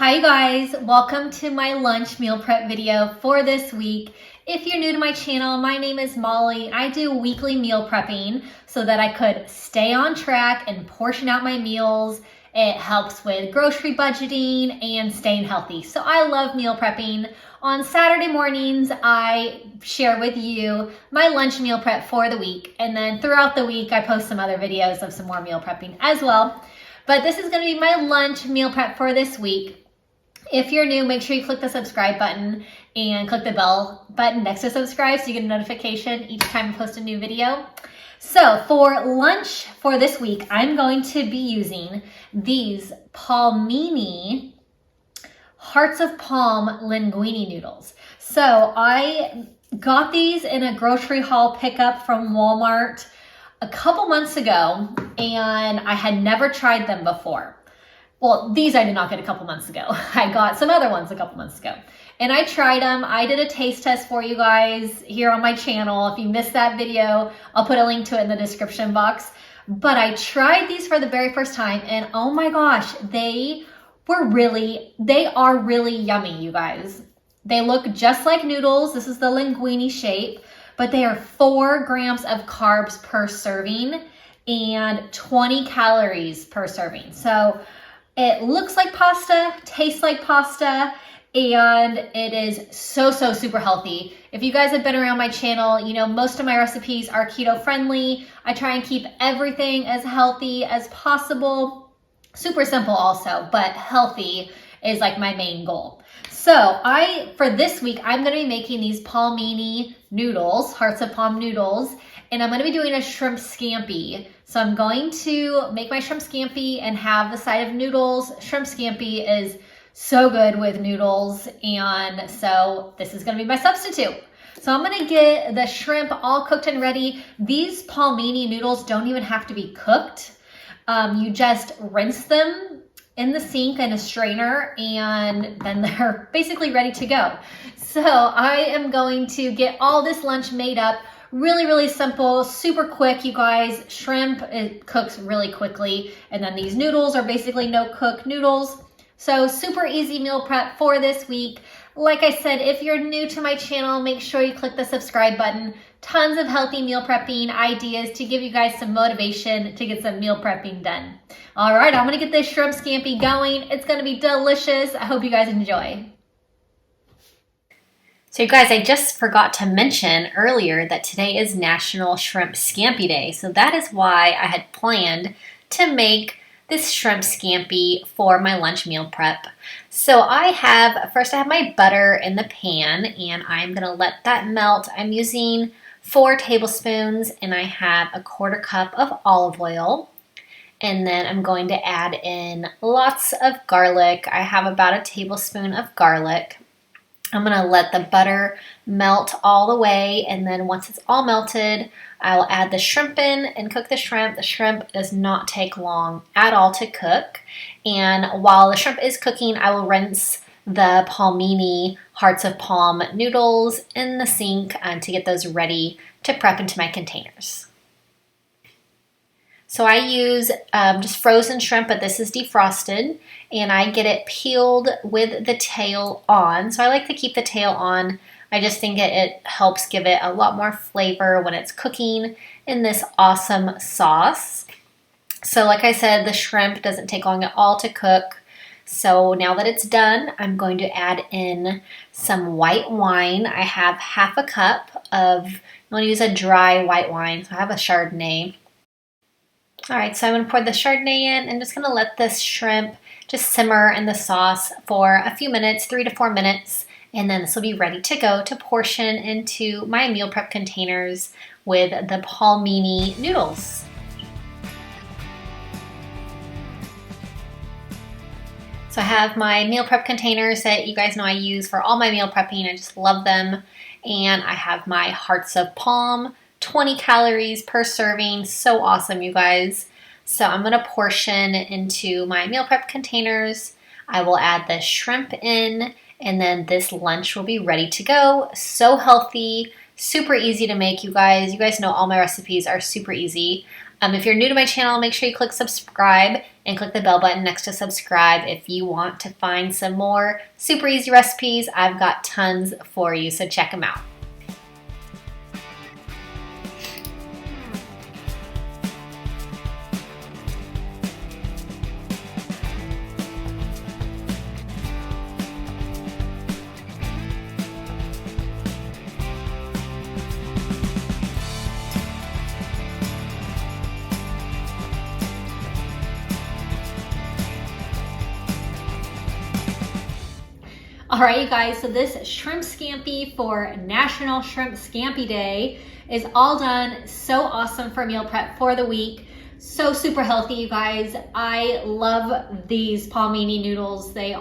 Hi guys, welcome to my lunch meal prep video for this week. If you're new to my channel, my name is Molly. I do weekly meal prepping so that I could stay on track and portion out my meals. It helps with grocery budgeting and staying healthy. So I love meal prepping. On Saturday mornings, I share with you my lunch meal prep for the week. And then throughout the week, I post some other videos of some more meal prepping as well. But this is going to be my lunch meal prep for this week. If you're new, make sure you click the subscribe button and click the bell button next to subscribe so you get a notification each time I post a new video. So for lunch for this week, I'm going to be using these Palmini Hearts of Palm linguine noodles. So I got these in a grocery haul pickup from Walmart a couple months ago, and I had never tried them before. Well, these I did not get a couple months ago. I got some other ones a couple months ago. And I tried them. I did a taste test for you guys here on my channel. If you missed that video, I'll put a link to it in the description box. But I tried these for the very first time, and oh my gosh, they are really yummy, you guys. They look just like noodles. This is the linguine shape, but they are 4 grams of carbs per serving and 20 calories per serving. So it looks like pasta, tastes like pasta, and it is so super healthy. If you guys have been around my channel, you know most of my recipes are keto friendly. I try and keep everything as healthy as possible. Super simple also, but healthy is like my main goal. So for this week, I'm gonna be making these Palmini noodles, Hearts of Palm noodles, and I'm gonna be doing a shrimp scampi. So I'm going to make my shrimp scampi and have the side of noodles. Shrimp scampi is so good with noodles, and so this is gonna be my substitute. So I'm gonna get the shrimp all cooked and ready. These Palmini noodles don't even have to be cooked. You just rinse them in the sink in a strainer, and then they're basically ready to go. So I am going to get all this lunch made up. Really simple, super quick, you guys. Shrimp, it cooks really quickly. And then these noodles are basically no-cook noodles. So super easy meal prep for this week. Like I said, if you're new to my channel, make sure you click the subscribe button. Tons of healthy meal prepping ideas to give you guys some motivation to get some meal prepping done. All right, I'm gonna get this shrimp scampi going. It's gonna be delicious. I hope you guys enjoy. So you guys, I just forgot to mention earlier that today is National Shrimp Scampi Day. So that is why I had planned to make this shrimp scampi for my lunch meal prep. So first I have my butter in the pan, and I'm gonna let that melt. I'm using 4 tablespoons, and I have a 1/4 cup of olive oil. And then I'm going to add in lots of garlic. I have about a tablespoon of garlic. I'm gonna let the butter melt all the way, and then once it's all melted, I'll add the shrimp in and cook the shrimp. The shrimp does not take long at all to cook. And while the shrimp is cooking, I will rinse the Palmini Hearts of Palm noodles in the sink to get those ready to prep into my containers. So I use just frozen shrimp, but this is defrosted, and I get it peeled with the tail on. So I like to keep the tail on. I just think it helps give it a lot more flavor when it's cooking in this awesome sauce. So like I said, the shrimp doesn't take long at all to cook. So now that it's done, I'm going to add in some white wine. I have 1/2 cup of, I want to use a dry white wine, so I have a Chardonnay. All right, so I'm gonna pour the Chardonnay in and just gonna let this shrimp just simmer in the sauce for a few minutes, 3 to 4 minutes, and then this will be ready to go to portion into my meal prep containers with the Palmini noodles. So I have my meal prep containers that you guys know I use for all my meal prepping. I just love them. And I have my Hearts of Palm, 20 calories per serving. So awesome, you guys. So I'm gonna portion into my meal prep containers. I will add the shrimp in, and then this lunch will be ready to go. So healthy, super easy to make, you guys. You guys know all my recipes are super easy. If you're new to my channel, make sure you click subscribe and click the bell button next to subscribe if you want to find some more super easy recipes. I've got tons for you, so check them out. All right, you guys, so this shrimp scampi for National Shrimp Scampi Day is all done. So awesome for meal prep for the week. So super healthy, you guys. I love these Palmini noodles. They're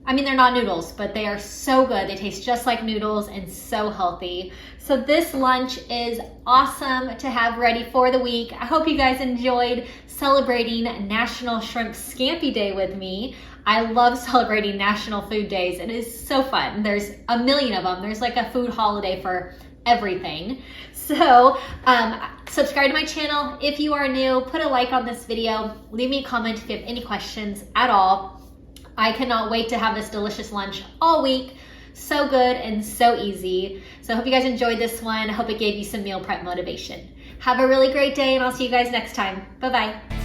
not noodles, but they are so good. They taste just like noodles and so healthy. So this lunch is awesome to have ready for the week. I hope you guys enjoyed celebrating National Shrimp Scampi Day with me. I love celebrating National Food Days. It is so fun. There's a million of them. There's like a food holiday for everything. So subscribe to my channel if you are new. Put a like on this video. Leave me a comment if you have any questions at all. I cannot wait to have this delicious lunch all week. So good and so easy. So I hope you guys enjoyed this one. I hope it gave you some meal prep motivation. Have a really great day, and I'll see you guys next time. Bye-bye.